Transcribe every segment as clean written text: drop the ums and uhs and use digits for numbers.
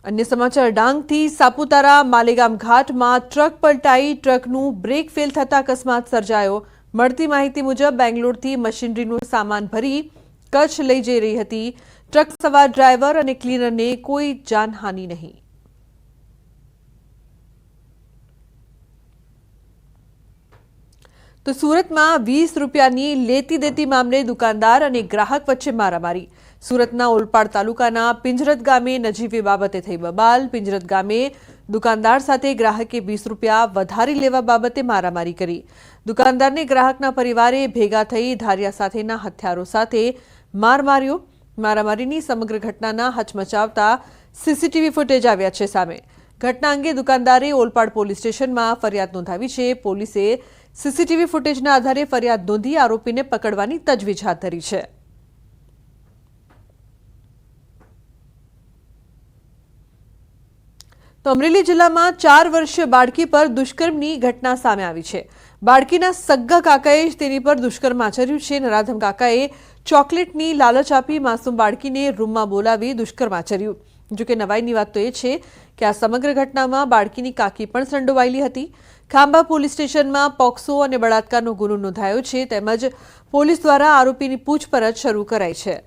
अन्य समाचार डांगथी सापुतारा मालेगाम घाटमां ट्रक पलटाई ट्रकનું બ્રેક ફેલ થતા અકસ્માત સર્જાયો। મળતી માહિતી મુજબ બેંગ્લોરથી મશીનરીનો સામાન ભરી કચ્છ લઈ જઈ રહી હતી। ટ્રક સવાર ડ્રાઈવર અને ક્લીનરને કોઈ જાનહાનિ નહીં। तो सूरत में 20 રૂપિયાની લેતી દેતી मामले दुकानदार और ग्राहक वच्चे मारामारी। सूरतना ओलपाड तालुकाना पिंजरत गामे नजीवी बाबते थई बबाल। पिंजरत गामे दुकानदार साथे ग्राहके 20 રૂપિયા वधारी लेवा बाबते मारामारी करी। दुकानदार ने ग्राहकना परिवारे भेगा थई धारिया साथेना हथियारों साथे मार मार्यो। मारामारीनी समग्र घटनाना हचमचावता सीसीटीवी फूटेज आव्या छे सामे। घटना अंगे दुकानदारे ओलपाड पोलीस स्टेशनमां फरियाद नोंधावी छे। पोलीसे सीसीटीवी फूटेजना आधारे फरियाद नोंधी आरोपीने पकड़वानी तजवीज हाथ धरी छे। तो अमरेली जिल्लामां 4 वर्षीय बाळकी पर दुष्कर्मनी घटना सामे आवी छे। बाळकीना सग्गा काकाए तेनी पर दुष्कर्म आचर्યું છે। નરાધમ કાકાએ ચોકલેટની લાલચ આપી માસૂમ બાળકીને રૂમમાં બોલાવી દુષ્કર્મ આચર્યું। જો કે નવાઈની વાત તો એ છે કે આ સમગ્ર ઘટનામાં બાળકીની કાકી પણ સંડોવાયેલી હતી। ખાંભા પોલીસ સ્ટેશનમાં પોક્સો અને બળાત્કારનો ગુનો નોંધાયો છે તેમજ પોલીસ દ્વારા આરોપીની પૂછપરછ શરૂ કરાઈ છે।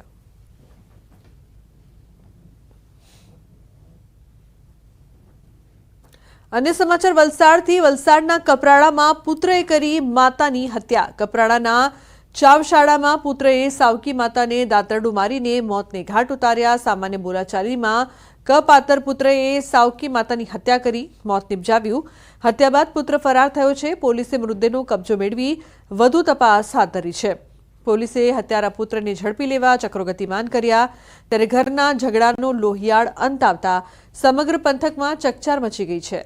अन्य समाचार वलसाडथी वलसाडना कपराड़ामां पुत्रए करी मातानी हत्या। कपराड़ाना चावशाळामां पुत्रए सावकी माताने दातरडू मारीने मौतने घाट उतार्या। सामान्य बोलाचालीमां कपातर पुत्रए सावकी मातानी हत्या करी मौत निपजाव्યું। हत्या बाद पुत्र फरार थयो छे। पोलीसे मृतदेहनो कब्जो मेळवी વધુ તપાસ હાથ ધરી છે। પોલીસે હત્યારા પુત્રને ઝડપી લેવા ચક્રો ગતિમાન કર્યા। ત્યારે ઘરના ઝઘડાનો લોહિયાળ અંત આવતા સમગ્ર પંથકમાં ચકચાર મચી ગઈ છે।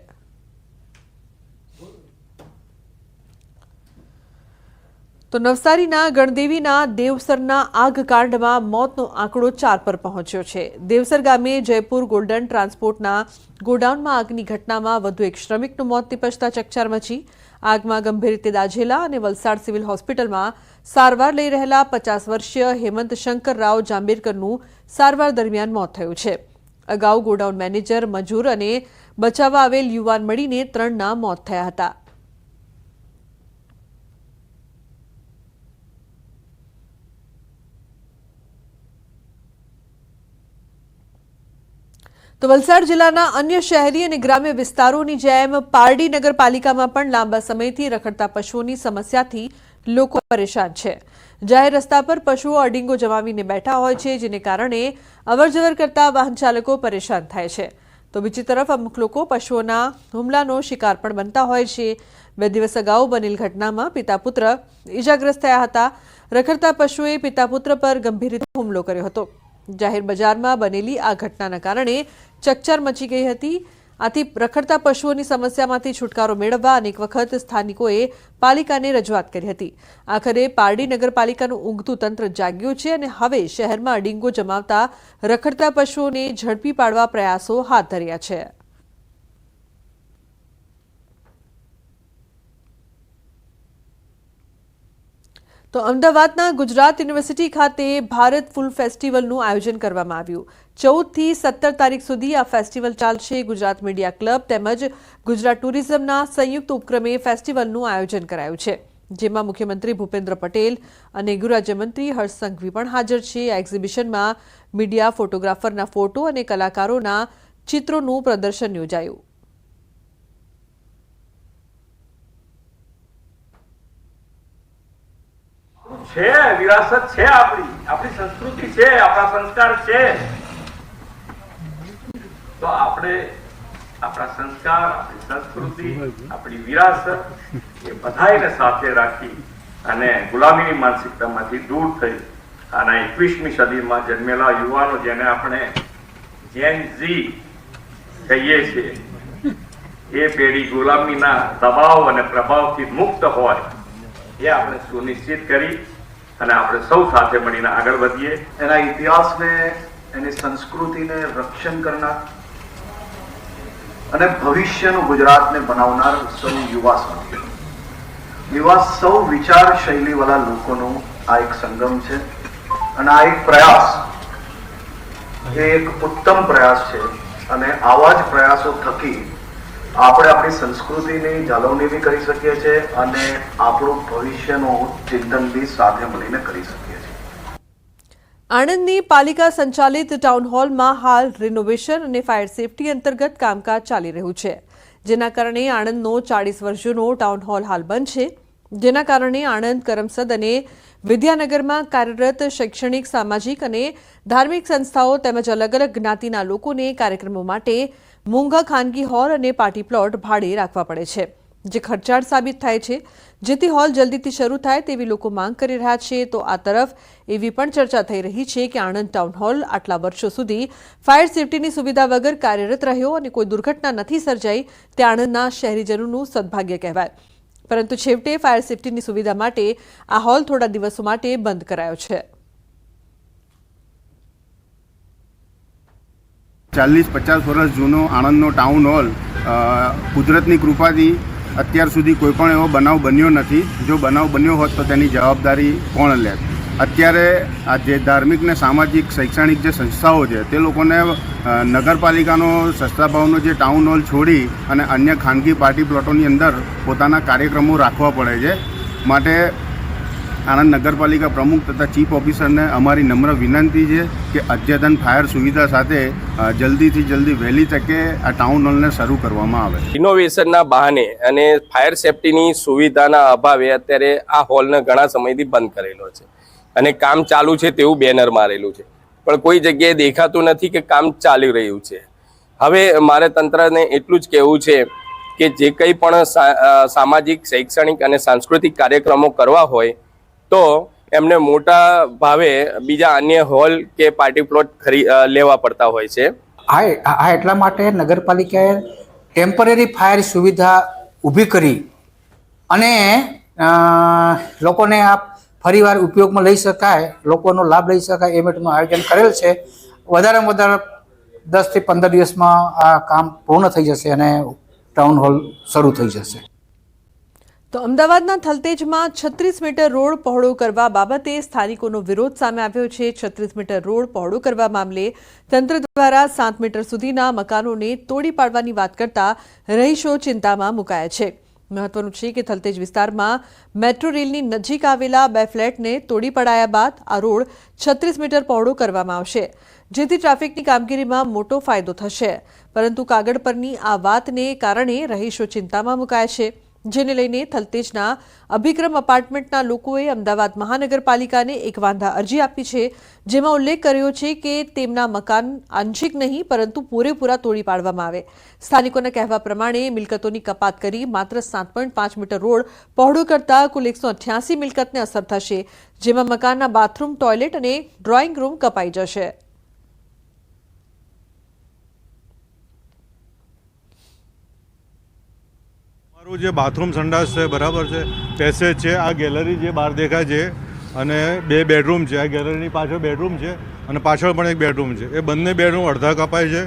तो नवसारीना गणदेवीना देवसरना આગકાંડમાં મોતનો આંકડો 4 પર પહોંચ્યો છે। દેવસર ગામે જયપુર ગોલ્ડન ટ્રાન્સપોર્ટના ગોડાઉનમાં આગની ઘટનામાં વધુ એક શ્રમિકનું મોત નિપજતા ચકચાર મચી। આગમાં ગંભીર રીતે દાઝેલા અને વલસાડ સિવિલ હોસ્પિટલમાં સારવાર લઈ રહેલા 50 વર્ષીય હેમંત શંકરરાવ જાંબેરકરનું સારવાર દરમિયાન મોત થયું છે। અગાઉ ગોડાઉન મેનેજર મજૂર અને બચાવવા આવેલ યુવાન મળીને 3ના મોત થયા હતા। तो वलसाड जिल्लाना अन्य शहरी और ग्राम्य विस्तारों जेम पारडी नगरपालिकामां पण लांबा समयथी रखड़ता पशुओनी समस्याथी लोको परेशान छे। जाहेर रस्ता पर पशुओ अडींगो जमावीने बैठा होय छे, जेने कारणे अवरजवर करता वाहन चालको परेशान थाय छे। तो बीजी तरफ अमुक लोको पशुओना हुमलानो शिकार पण बनता होय छे। 2 દિવસ अगाऊ बनेल घटनामां पिता पुत्र इजाग्रस्त थया हता। रखड़ता पशुए पिता पुत्र पर गंभीर रीते हुमलो कर्यो हतो। जाहिर बजारमां बनेली आ घटनाना कारणे चकचार मची गई हती। आथी रखड़ता पशुओनी समस्यामांथी छुटकारो मेळववा अनेक वखत स्थानिकोए पालिकाने रजूआत करी हती। आखरे पारडी नगरपालिकानुं ઊંઘતું तंत्र जाग्યું છે અને હવે શહેરમાં અડીંગો જમાવતા રખડતા પશુઓને ઝડપી પાડવા પ્રયાસો હાથ ધર્યા છે। तो अमदावादना गुजरात यूनिवर्सिटी खाते भारत फूल फेस्टिवलનું आयोजन કરવામાં આવ્યું। 14 થી 17 તારીખ સુધી આ ફેસ્ટિવલ ચાલશે। ગુજરાત મીડિયા ક્લબ તેમજ ગુજરાત ટુરિઝમના સંયુક્ત ઉપક્રમે ફેસ્ટિવલનું આયોજન કરાયું છે, જેમાં મુખ્યમંત્રી ભૂપેન્દ્ર પટેલ અને ગૃહ રાજ્યમંત્રી હર્ષ સંઘવી પણ હાજર છે। આ એક્ઝિબિશનમાં મીડિયા ફોટોગ્રાફરના ફોટો અને કલાકારોના ચિત્રોનું પ્રદર્શન યોજાયું। છે વિરાસત છે, આપણી સંસ્કૃતિ છે, આપણા સંસ્કાર છે। તો આપણે આપણા સંસ્કાર, આપણી સંસ્કૃતિ, આપણી વિરાસત એ બધાયને સાથે રાખી અને ગુલામીની માનસિકતામાંથી દૂર થઈ અને 21મી સદીમાં જન્મેલા યુવાનો જેને આપણે જેન ઝી કહીએ છીએ, એ પેઢી ગુલામીના દબાવ અને પ્રભાવથી મુક્ત હોય એ આપણે સુનિશ્ચિત કરી અને આપણે સૌ સાથે મળીને આગળ વધીએ। એના ઇતિહાસને, એની સંસ્કૃતિને રક્ષણ કરનાર અને ભવિષ્યનું ગુજરાતને બનાવનાર સૌ યુવા સાથીઓ, એવા સૌ વિચાર શૈલીવાળા લોકોનો આ એક સંગમ છે અને આ એક પ્રયાસ, એ એક ઉત્તમ પ્રયાસ છે અને આવા જ પ્રયાસો થકી આપણે આપણી સંસ્કૃતિની જાળવણી બી કરી શકીએ છીએ અને આપણું ભવિષ્યનું ચિંતન બી સાથે મળીને કરી શકીએ છીએ. આણંદની પાલિકા સંચાલિત ટાઉન હોલમાં હાલ રિનોવેશન અને ફાયર સેફટી અંતર્ગત કામકાજ ચાલી રહ્યું છે, જેના કારણે આણંદનો 40 વર્ષ જૂનો ટાઉન હોલ હાલ બંધ છે. જેના કારણે આણંદ, કરમસદ અને વિદ્યાનગરમાં કાર્યરત શૈક્ષણિક, સામાજિક અને ધાર્મિક સંસ્થાઓ તેમજ અલગ અલગ જ્ઞાતિના લોકોને કાર્યક્રમો માટે મોંઘા ખાનગી હોલ અને પાર્ટી પ્લોટ ભાડે રાખવા પડે છે, જે ખર્ચાળ સાબિત થાય છે. જેથી હોલ જલ્દીથી શરૂ થાય તેવી લોકો માંગ કરી રહ્યા છે. તો આ તરફ એવી પણ ચર્ચા થઈ રહી છે કે આણંદ ટાઉન હોલ આટલા વર્ષો સુધી ફાયર સેફટીની સુવિધા વગર કાર્યરત રહ્યો અને કોઈ દુર્ઘટના નથી સર્જાઈ તે આણંદના શહેરીજનોનું સદભાગ્ય કહેવાય. પરંતુ છેવટે ફાયર સેફટીની સુવિધા માટે આ હોલ થોડા દિવસો માટે બંધ કરાયો છે. 40-50 વર્ષ જૂનો આણંદનો ટાઉન હોલ કુદરતની કૃપાથી અત્યાર સુધી કોઈ પણ એવો બનાવ બન્યો નથી. જો બનાવ બન્યો હોત તો તેની જવાબદારી કોણ લે? અત્યારે આ જે ધાર્મિક ને સામાજિક, શૈક્ષણિક જે સંસ્થાઓ છે તે લોકોને નગરપાલિકાનો સસ્તા ભાવનો જે ટાઉન હોલ છોડી અને અન્ય ખાનગી પાર્ટી પ્લોટોની અંદર પોતાના કાર્યક્રમો રાખવા પડે છે. માટે આણંદ નગરપાલિકા પ્રમુખ તથા ચીફ ઓફિસરને અમારી નમ્ર વિનંતી છે કે અદ્યતન ફાયર સુવિધા સાથે જલ્દીથી જલ્દી વહેલી તકે આ ટાઉન હોલને શરૂ કરવામાં આવે. ઇનોવેશનના બહાને અને ફાયર સેફટીની સુવિધાના અભાવે અત્યારે આ હોલને ઘણા સમયથી બંધ કરેલો છે અને કામ ચાલુ છે તેવું બેનર મારેલું છે, પણ કોઈ જગ્યાએ દેખાતું નથી કે કામ ચાલી રહ્યું છે. હવે મારે તંત્રને એટલું જ કહેવું છે કે જે કંઈ પણ સામાજિક, શૈક્ષણિક અને સાંસ્કૃતિક કાર્યક્રમો કરવા હોય તો એમને મોટા ભાવે બીજા અન્ય હોલ કે પાર્ટી પ્લોટ લેવા પડતા હોય છે. આ એટલા માટે નગરપાલિકાએ ટેમ્પરરી ફાયર સુવિધા ઊભી કરી અને લોકોને આ ફરીવાર ઉપયોગમાં લઈ શકાય, લોકોનો લાભ લઈ શકાય એ માટેનું આયોજન કરેલ છે. વધારેમાં વધારે 10 થી 15 દિવસમાં આ કામ પૂર્ણ થઈ જશે અને ટાઉન હોલ શરૂ થઈ જશે. તો અમદાવાદના થલતેજમાં 36 મીટર રોડ પહોળો કરવા બાબતે સ્થાનિકોનો વિરોધ સામે આવ્યો છે. 36 મીટર રોડ પહોળો કરવા મામલે તંત્ર દ્વારા 7 મીટર સુધીના મકાનોને તોડી પાડવાની વાત કરતા રહીશો ચિંતામાં મુકાયા છે. મહત્વનું છે કે થલતેજ વિસ્તારમાં મેટ્રો રેલની નજીક આવેલા 2 ફ્લેટને તોડી પડાયા બાદ આ રોડ 36 મીટર પહોળો કરવામાં આવશે, જેથી ટ્રાફિકની કામગીરીમાં મોટો ફાયદો થશે. પરંતુ કાગળ પરની આ વાતને કારણે રહીશો ચિંતામાં મુકાયા છે, જેને લઈને થલતેજના અભિક્રમ એપાર્ટમેન્ટના લોકોએ અમદાવાદ મહાનગરપાલિકાને એક વાંધા અરજી આપી છે, જેમાં ઉલ્લેખ કર્યો છે કે તેમના મકાન આંશિક નહીં પરંતુ પૂરેપૂરા તોડી પાડવામાં આવે. સ્થાનિકોના કહેવા પ્રમાણે મિલકતોની કપાત કરી માત્ર 7.5 મીટર રોડ પહોળો કરતા કુલ 188 મિલકતને અસર થશે, જેમાં મકાનના બાથરૂમ, ટોયલેટ અને ડ્રોઈંગ રૂમ કપાઈ જશે. જે બાથરૂમ, સંડાસ છે બરાબર છે, પેસેજ છે, આ ગેલેરી જે બહાર દેખાય છે અને 2 બેડરૂમ છે. આ ગેલેરીની પાછળ બેડરૂમ છે અને પાછળ પણ એક બેડરૂમ છે. એ બંને બેડરૂમ અડધા કપાય છે,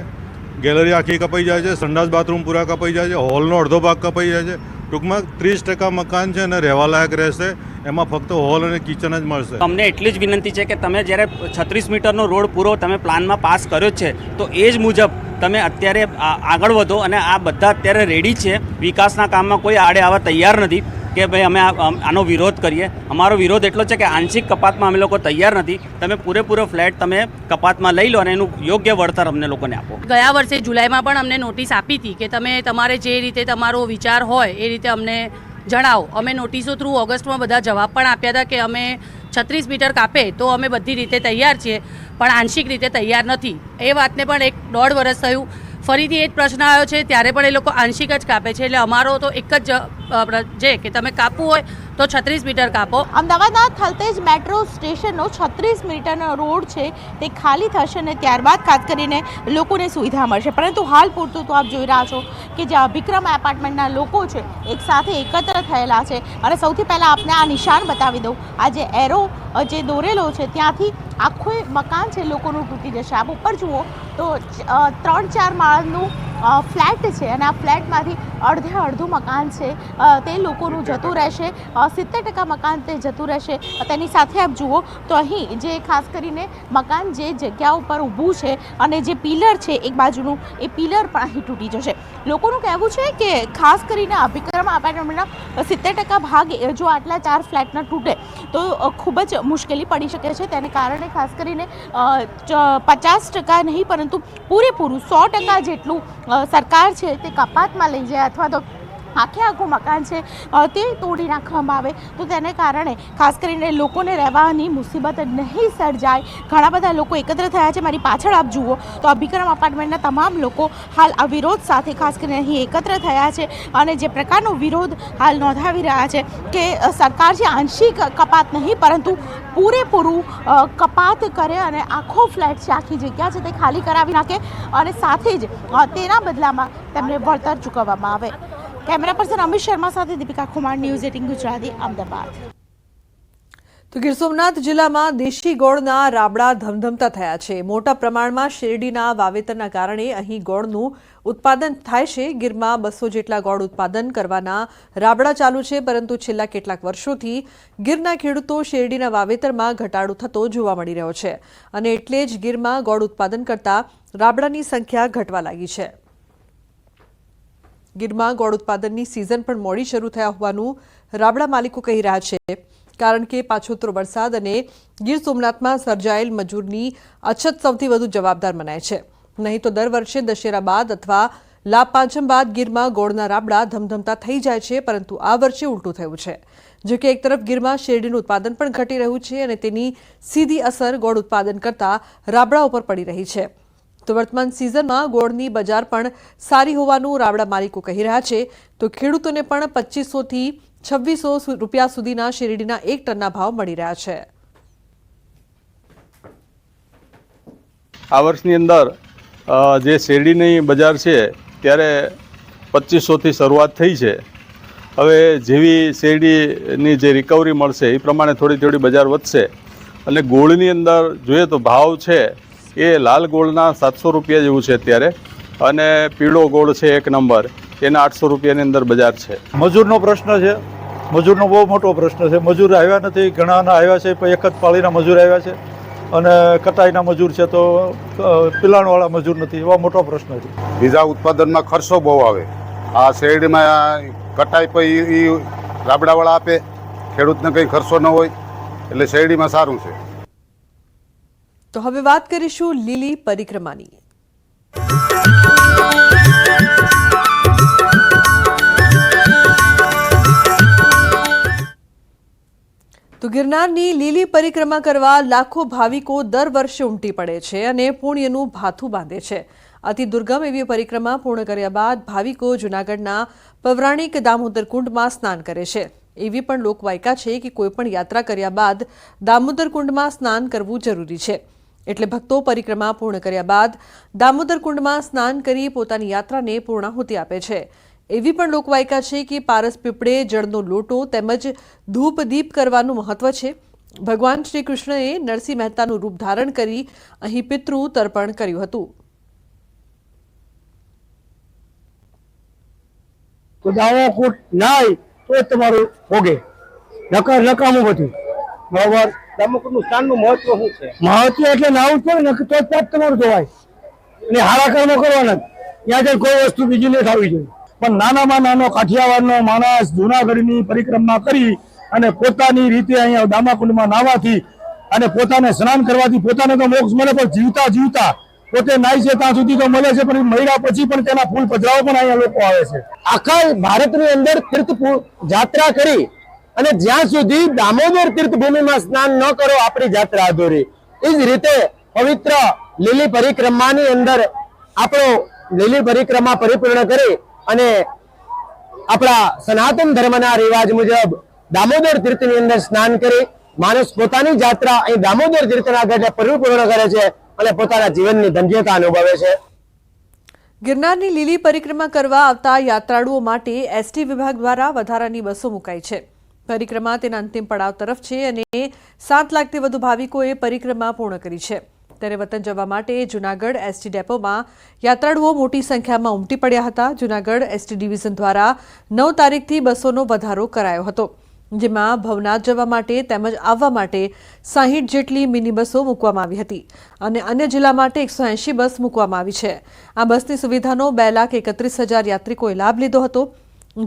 ગેલેરી આખી કપાઈ જાય છે, સંડાસ બાથરૂમ પૂરા કપાઈ જાય છે, હોલનો અડધો ભાગ કપાઈ જાય છે. ટૂંકમાં 30% મકાન છે અને રહેવા લાયક રહેશે, એમાં ફક્ત હોલ અને કિચન જ મળશે. અમને એટલી જ વિનંતી છે કે તમે જ્યારે 36 મીટરનો રોડ પૂરો તમે પ્લાનમાં પાસ કર્યો છે તો એ જ મુજબ તમે અત્યારે આગળ વધો અને આ બધા અત્યારે રેડી છે. વિકાસના કામમાં કોઈ આડે આવવા તૈયાર નથી કે ભાઈ અમે આનો વિરોધ કરીએ. અમારો વિરોધ એટલો છે કે આંશિક કપાતમાં અમે લોકો તૈયાર નથી. તમે પૂરેપૂરો ફ્લેટ તમે કપાતમાં લઈ લો અને એનું યોગ્ય વળતર અમને લોકોને આપો. ગયા વર્ષે જુલાઈમાં પણ અમને નોટિસ આપી હતી કે તમે તમારે જે રીતે તમારો વિચાર હોય એ રીતે અમને જણાવો. અમે નોટિસો થ્રુ ઓગસ્ટમાં બધા જવાબ પણ આપ્યા હતા કે અમે 36 મીટર કાપે તો અમે બધી રીતે તૈયાર છીએ, પણ આંશિક રીતે તૈયાર નથી. એ વાતને પણ 1.5 વર્ષ થયું. ફરીથી એ જ પ્રશ્ન આવ્યો છે, ત્યારે પણ એ લોકો આંશિક જ કાપે છે. એટલે અમારો તો એક જ છે કે તમે કાપવું હોય તો 36 મીટર કાપો. અમદાવાદના થલતેજ મેટ્રો સ્ટેશનનો 36 મીટરનો રોડ છે તે ખાલી થશે અને ત્યારબાદ ખાસ કરીને લોકોને સુવિધા મળશે. પરંતુ હાલ પૂરતું તો આપ જોઈ રહ્યા છો કે જે અભિક્રમ એપાર્ટમેન્ટના લોકો છે એક સાથે એકત્ર થયેલા છે. અને સૌથી પહેલાં આપને આ નિશાન બતાવી દઉં. આ જે એરો જે દોરેલો છે ત્યાંથી આખું મકાન છે લોકોનું તૂટી જશે. આપ ઉપર જુઓ તો 3-4 માળનું ફ્લેટ છે અને આ ફ્લેટમાંથી અડધું મકાન છે તે લોકોનું જતું રહેશે, 70% મકાન તે જતું રહેશે. તેની સાથે આપ જુઓ તો અહીં જે ખાસ કરીને મકાન જે જગ્યા ઉપર ઊભું છે અને જે પિલર છે એક બાજુનું, એ પિલર પણ અહીં તૂટી જશે. લોકોનું કહેવું છે કે ખાસ કરીને અભિક્રમ એપાર્ટમેન્ટના 70% ભાગ જો આટલા 4 ફ્લેટના તૂટે તો ખૂબ જ મુશ્કેલી પડી શકે છે. તેને કારણે ખાસ કરીને 50% નહીં પરંતુ પૂરેપૂરું 100% જેટલું સરકાર છે તે કપાતમાં લઈ જાય અથવા તો આખું મકાન છે તે તોડી નાખવામાં આવે તો તેને કારણે ખાસ કરીને લોકોને રહેવાની મુસીબત નહીં સર્જાય. ઘણા બધા લોકો એકત્ર થયા છે. મારી પાછળ આપ જુઓ તો અભિક્રમ અપાર્ટમેન્ટના તમામ લોકો હાલ આ વિરોધ સાથે ખાસ કરીને અહીં એકત્ર થયા છે અને જે પ્રકારનો વિરોધ હાલ નોંધાવી રહ્યા છે કે સરકાર જે આંશિક કપાત નહીં પરંતુ પૂરેપૂરું કપાત કરે અને આખો ફ્લેટ છે, આખી જગ્યા છે તે ખાલી કરાવી નાખે અને સાથે જ તેના બદલામાં તેમને વળતર ચૂકવવામાં આવે. કેમેરા પર્સન અમિત શર્મા સાથે દીપિકા કુમાર, ન્યૂઝ 18 ગુજરાતી, અમદાવાદ. તો ગીર સોમનાથ જિલ્લામાં દેશી ગોળના રાબડા ધમધમતા થયા છે. મોટા પ્રમાણમાં શેરડીના વાવેતરના કારણે અહીં ગોળનું ઉત્પાદન થાય છે. ગીરમાં 200 જેટલા ગોળ ઉત્પાદન કરવાના રાબડા ચાલુ છે, પરંતુ છેલ્લા કેટલાક વર્ષોથી ગીરના ખેડૂતો શેરડીના વાવેતરમાં ઘટાડો થતો જોવા મળી રહ્યો છે અને એટલે જ ગીરમાં ગોળ ઉત્પાદન કરતા રાબડાની સંખ્યા ઘટવા લાગી છે. ગીરમાં ગોળ ઉત્પાદનની સિઝન પણ મોડી શરૂ થયા હોવાનું રાબડા માલિકો કહી રહ્યા છે, કારણ કે પાછોતરો વરસાદ અને ગીર સોમનાથમાં સર્જાયેલ મજૂરની અછત સૌથી વધુ જવાબદાર મનાય છે. નહીં તો દર વર્ષે દશેરા બાદ અથવા લાભ પાંચમ બાદ ગીરમાં ગોળના રાબડા ધમધમતા થઈ જાય છે, પરંતુ આ વર્ષે ઉલટું થયું છે. જો કે એક તરફ ગીરમાં શેરડીનું ઉત્પાદન પણ ઘટી રહ્યું છે અને તેની સીધી અસર ગોળ ઉત્પાદન કરતા રાબડા ઉપર પડી રહી છે. તો વર્તમાન સિઝનમાં ગોળની બજાર પણ સારી હોવાનું રાબડા માલિકો કહી રહ્યા છે. તો ખેડૂતોને પણ 2500 થી 2600 રૂપિયા સુધીના શેરડીના 1 ટનના ભાવ મળી રહ્યા છે. આ વર્ષની અંદર જે શેરડીની બજાર છે ત્યારે 2500 થી શરૂઆત થઈ છે. હવે જેવી શેરડીની જે રિકવરી મળશે એ પ્રમાણે થોડી બજાર વધશે અને ગોળની અંદર જોઈએ તો ભાવ છે એ લાલ ગોળના 700 રૂપિયા જેવું છે અત્યારે અને પીળો ગોળ છે 1 નંબર એના 800 રૂપિયાની અંદર બજાર છે. મજૂરનો પ્રશ્ન છે, મજૂરનો બહુ મોટો પ્રશ્ન છે. મજૂર આવ્યા નથી, ઘણાના આવ્યા છે પણ એક જ પાળીના મજૂર આવ્યા છે અને કટાઈના મજૂર છે તો પિલાણવાળા મજૂર નથી. એવો મોટો પ્રશ્ન છે. બીજા ઉત્પાદનમાં ખર્ચો બહુ આવે. આ શેરડીમાં કટાઈ પર એ રાબડાવાળા આપે, ખેડૂતને કંઈ ખર્ચો ન હોય એટલે શેરડીમાં સારું છે. તો હવે વાત કરીશું લીલી પરિક્રમાની. તો ગિરનારની લીલી પરિક્રમા કરવા લાખો ભાવિકો દર વર્ષે ઉમટી પડે છે અને પુણ્યનું ભાથું બાંધે છે. અતિ દુર્ગમ એવી પરિક્રમા પૂર્ણ કર્યા બાદ ભાવિકો જૂનાગઢના પૌરાણિક દામોદર કુંડમાં સ્નાન કરે છે. એવી પણ લોકવાયકા છે કે કોઈપણ યાત્રા કર્યા બાદ દામોદર કુંડમાં સ્નાન કરવું જરૂરી છે. એટલે ભક્તો પરિક્રમા પૂર્ણ કર્યા બાદ દામોદર કુંડમાં સ્નાન કરી પોતાની યાત્રાને પૂર્ણાહુતિ આપે છે. એવી પણ લોકવાયકા છે કે પારસ પીપળે જળનો લોટો તેમજ ધૂપ દીપ કરવાનું મહત્વ છે. ભગવાન શ્રી કૃષ્ણએ નરસિંહ મહેતાનું રૂપ ધારણ કરી અહીં પિતૃ તર્પણ કર્યું હતું. તો દામોકુંડ નાય તો તમારું ભોગે નકામું બધું બરાબર. દામોકુંડનું સ્નાનનું મહત્વ શું છે? મહત્વ એટલે નાવું છે ને તો જ તમારું ધોવાય અને હારા કર્મો કરવાના. ત્યાં જઈને કોઈ વસ્તુ બીજી નહીં થવી જોઈએ. પણ નાનામાં નાનો કાઠિયાવાડનો માણસ જૂનાગઢની પરિક્રમા કરી અને પોતાની રીતે અહીંયા દામાકુંડમાં નાહવાથી અને પોતાને સ્નાન કરવાથી પોતાને તો મોક્ષ મળે, પણ જીવતા જીવતા પોતે નાય છે ત્યાં સુધી તો મળે છે, પણ મળ્યા પછી પણ તેના ફૂલ પધરાવો પણ અહીંયા લોકો આવે છે. આખા ભારતની અંદર તીર્થ યાત્રા કરી અને જ્યાં સુધી દામોદર તીર્થભૂમિમાં સ્નાન ન કરો આપણી યાત્રા અધૂરી. એ જ રીતે પવિત્ર લીલી પરિક્રમાની અંદર આપણો લીલી પરિક્રમા પરિપૂર્ણ કરી અને આપણા સનાતન ધર્મના રિવાજ મુજબ દામોદર તીર્થની અંદર સ્નાન કરી માણસ પોતાની યાત્રા અહીં દામોદર તીર્થના ઘાટે પરિપૂર્ણ કરે છે અને પોતાના જીવનની ધન્યતા અનુભવે છે. ગિરનારની લીલી પરિક્રમા કરવા આવતા યાત્રાળુઓ માટે એસટી વિભાગ દ્વારા વધારાની બસો મુકાઈ છે. પરિક્રમા તેના અંતિમ પડાવ તરફ છે અને 7 લાખથી વધુ ભાવિકોએ પરિક્રમા પૂર્ણ કરી છે. ત્યારે વતન જવા માટે જૂનાગઢ એસટી ડેપોમાં યાત્રાળુઓ મોટી સંખ્યામાં ઉમટી પડ્યા હતા. જૂનાગઢ એસટી ડિવિઝન દ્વારા 9 તારીખથી બસોનો વધારો કરાયો હતો, જેમાં ભવનાથ જવા માટે તેમજ આવવા માટે 60 જેટલી મિની બસો મૂકવામાં આવી હતી અને અન્ય જિલ્લા માટે 180 બસ મૂકવામાં આવી છે. આ બસની સુવિધાનો 2,31,000 યાત્રિકોએ લાભ લીધો હતો,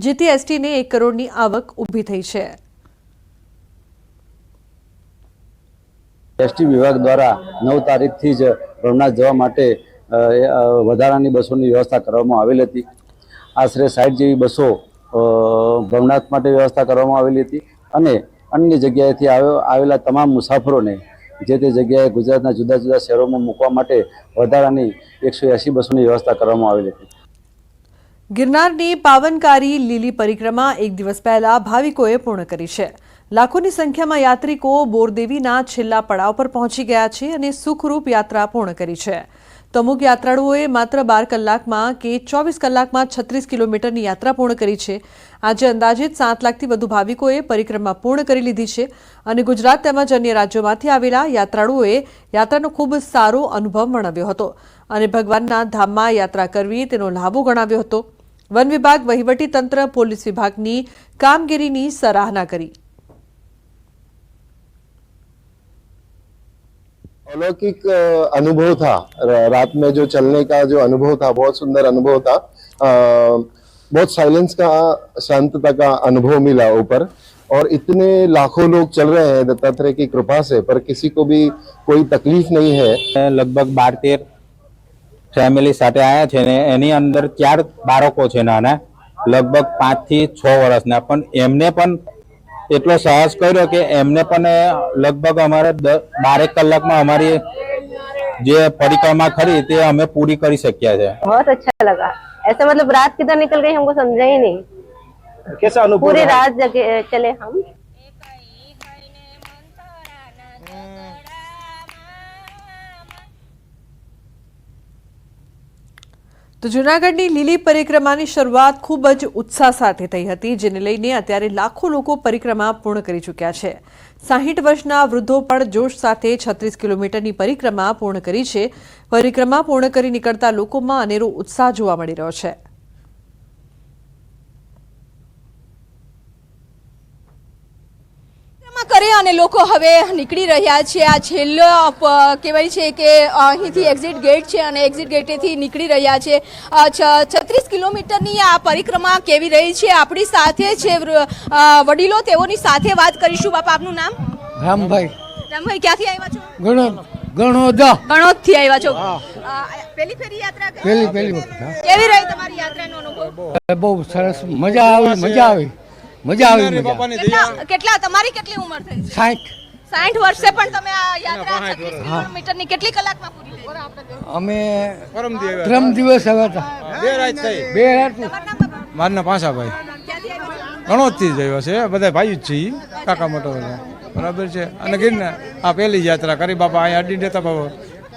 જેથી એસટીને 1 કરોડની આવક ઊભી થઈ છે. એસટી વિભાગ દ્વારા 9 તારીખથી જ ભવનાથ જવા માટે વધારાની બસોની વ્યવસ્થા કરવામાં આવેલી હતી. આશરે 60 જેવી બસો ભવનાથ માટે વ્યવસ્થા કરવામાં આવેલી હતી અને અન્ય જગ્યાએથી આવેલા તમામ મુસાફરોને જે તે જગ્યાએ ગુજરાતના જુદા જુદા શહેરોમાં મૂકવા માટે વધારાની 180 બસોની વ્યવસ્થા કરવામાં આવેલી હતી. ગિરનારની પાવનકારી લીલી પરિક્રમા 1 દિવસ પહેલા ભાવિકોએ પૂર્ણ કરી છે. લાખોની સંખ્યામાં યાત્રિકો બોરદેવીના છેલ્લા પડાવ પર પહોંચી ગયા છે અને સુખરૂપ યાત્રા પૂર્ણ કરી છે. તો અમુક યાત્રાળુઓએ માત્ર 12 કલાકમાં કે 24 કલાકમાં 36 કિલોમીટરની યાત્રા પૂર્ણ કરી છે. આજે અંદાજિત 7 લાખથી વધુ ભાવિકોએ પરિક્રમા પૂર્ણ કરી લીધી છે અને ગુજરાત તેમજ અન્ય રાજ્યોમાંથી આવેલા યાત્રાળુઓએ યાત્રાનો ખૂબ સારો અનુભવ માણવ્યો હતો અને ભગવાનના ધામમાં યાત્રા કરવી તેનો લાભો ગણાવ્યો હતો. વન વિભાગ, વહીવટી તંત્ર, પોલીસ વિભાગની કામગીરીની સરાહના કરી. अलौकिक अनुभव था. रात में जो चलने का जो अनुभव था बहुत सुंदर अनुभव था. बहुत साइलेंस का, शांतता का अनुभव मिला ऊपर और इतने लाखों लोग चल रहे हैं दत्तात्रेय की कृपा से, पर किसी को भी कोई तकलीफ नहीं है. लगभग 12-13 ફેમિલી સાથે આવ્યા છે ને એની અંદર 4 બાળકો છે નાના, લગભગ 5 થી 6 વર્ષના, પણ એમને પણ એટલો સાહસ કર્યો કે એમને પણ લગભગ અમારે 12 કલાકમાં અમારી જે પરિક્રમા ખરી તે અમે પૂરી કરી શક્યા છે. बहुत अच्छा लगा. ऐसा मतलब रात किधर निकल गई हमको समझा ही नहीं. कैसा अनुभव? पूरी रात जगे चले हम. તો જૂનાગઢની લીલી પરિક્રમાની શરૂઆત ખૂબ જ ઉત્સાહ સાથે થઈ હતી, જેને લઈને અત્યારે લાખો લોકો પરિક્રમા પૂર્ણ કરી ચૂક્યા છે. 60 વર્ષના વૃદ્ધો પણ જોશ સાથે 36 કિલોમીટરની પરિક્રમા પૂર્ણ કરી છે. પરિક્રમા પૂર્ણ કરી નીકળતા લોકોમાં અનેરો ઉત્સાહ જોવા મળી રહ્યો છે. કરે અને લોકો હવે નીકળી રહ્યા છે. આ છેલ્લો કહેવાય છે કે અહીંથી એક્ઝિટ ગેટ છે અને એક્ઝિટ ગેટેથી નીકળી રહ્યા છે. 36 કિલોમીટરની આ પરિક્રમા કેવી રહી છે, આપણી સાથે છે વડીલો, તેઓની સાથે વાત કરીશું. બાપા, આપનું નામ? રામભાઈ. રામભાઈ, ક્યાંથી આવ્યા છો? ગણોદથી આવ્યા છો. પહેલી ફેરી યાત્રા કરી? પહેલી કેવી રહી તમારી યાત્રાનો અનુભવ? બહુ સરસ, મજા આવી. કેટલા તમારી કેટલી ઉંમર થઈ? 60 વર્ષે પણ તમે આ યાત્રા 36 કિલોમીટરની કેટલી કલાકમાં પૂરી કરી? અમે ત્રણ દિવસ આવ્યા હતા. 2 રાત થઈ. 2 રાત. મારના પાસાભાઈ ગણોદથી જ આવ્યો છે. બધા ભાઈ જ છીએ, કાકા મોટો બરાબર છે. અને ગિરનાર આ પહેલી યાત્રા કરી બાપા. અહીંયા અડી દેતા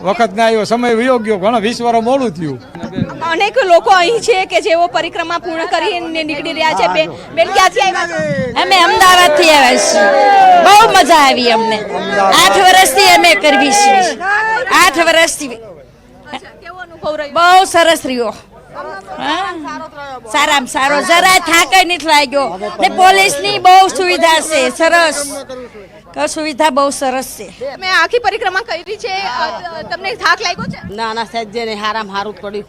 વખત ના આવ્યો, સમય વયો ગયો, ઘણા 20 વર્ષ મોડું થયું. અનેક લોકો અહીં છે કે જેઓ પરિક્રમા પૂર્ણ કરીને નીકળી રહ્યા છે. બેન, ક્યાંથી આવ્યા છો? અમે અમદાવાદથી આવ્યા છીએ. બહુ મજા આવી અમને. 8 વર્ષથી અમે કરવી છીએ. 8 વર્ષથી. કેવો અનુભવ રહ્યો? બહુ સરસ રહ્યો. સારામાં સારો, જરાય થાક નથી લાગ્યો ને પોલીસની બહુ સુવિધા છે, સરસ સુવિધા બહુ સરસ છે. મેં આખી પરિક્રમા કરી છે, તમને થાક લાગ્યો છે? ના સહેજે નહીં, હારામ હારું જ પડ્યું.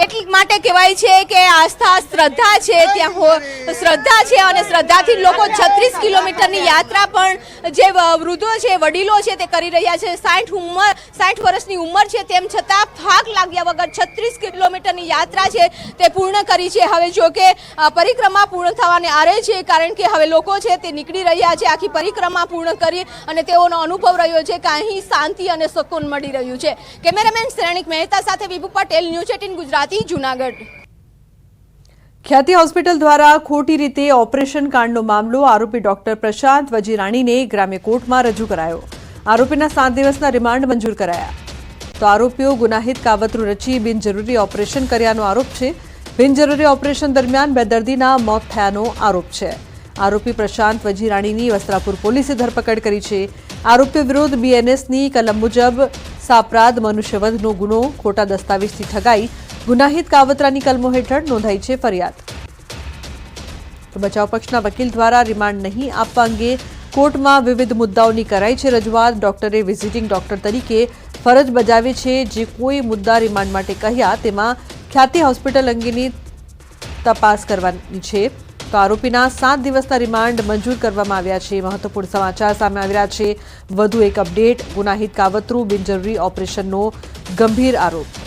એટલી માટે કહેવાય છે કે આસ્થા, શ્રદ્ધા છે, ત્યાં શ્રદ્ધા છે અને શ્રદ્ધાથી લોકો 36 કિલોમીટરની યાત્રા પણ જે વૃદ્ધો છે, વડીલો છે તે કરી રહ્યા છે. 60 વર્ષની ઉંમર છે, તેમ છતાં થાક લાગ્યા વગર 36 કિલોમીટરની યાત્રા છે તે પૂર્ણ કરી છે. હવે જો કે પરિક્રમા પૂર્ણ થવાને આરે છે, કારણ કે હવે લોકો છે તે નીકળી રહ્યા છે આખી પરિક્રમા પૂર્ણ કરી અને તેઓનો અનુભવ રહ્યો છે કે અહીં શાંતિ અને સુકૂન મળી રહ્યું છે. કેમેરામેન શ્રેણિક મહેતા સાથે વિભુ પટેલ, ન્યૂઝ 18 ગુજરાતી, જૂનાગઢ. ખ્યાતિ હોસ્પિટલ દ્વારા ખોટી રીતે ઓપરેશન કાંડનો મામલો આરોપી ડોક્ટર પ્રશાંત વજીરાણીને ગ્રામ્ય કોર્ટમાં રજૂ કરાયો. આરોપીના 7 દિવસના રિમાન્ડ મંજૂર કરાયા. તો આરોપીઓ ગુનાહિત કાવતરું રચી બિનજરૂરી ઓપરેશન કર્યાનો આરોપ છે. બિનજરૂરી ઓપરેશન દરમિયાન 2 દર્દીના મોત થયાનો આરોપ છે. આરોપી પ્રશાંત વજીરાણીની વસ્ત્રાપુર પોલીસે ધરપકડ કરી છે. આરોપીઓ વિરુદ્ધ બીએનએસની કલમ મુજબ સાપરાધ મનુષ્યવધનો ગુનો, ખોટા દસ્તાવેજથી ઠગાઈ, ગુનાહિત કાવતરાની કલમો હેઠળ નોંધાઈ છે ફરિયાદ. તો બચાવ પક્ષના વકીલ દ્વારા રિમાન્ડ નહીં આપવા અંગે કોર્ટમાં વિવિધ મુદ્દાઓની કરાઈ છે રજૂઆત. ડોક્ટરે વિઝિટિંગ ડોક્ટર તરીકે ફરજ બજાવે છે. જે કોઈ મુદ્દા રિમાન્ડ માટે કહ્યા તેમાં ખ્યાતિ હોસ્પિટલ અંગેની તપાસ કરવાની છે. તો આરોપીના 7 દિવસના રિમાન્ડ મંજૂર કરવામાં આવ્યા છે. મહત્વપૂર્ણ સમાચાર સામે આવી રહ્યા છે. વધુ એક અપડેટ. ગુનાહિત કાવતરું, બિનજરૂરી ઓપરેશનનો ગંભીર આરોપ.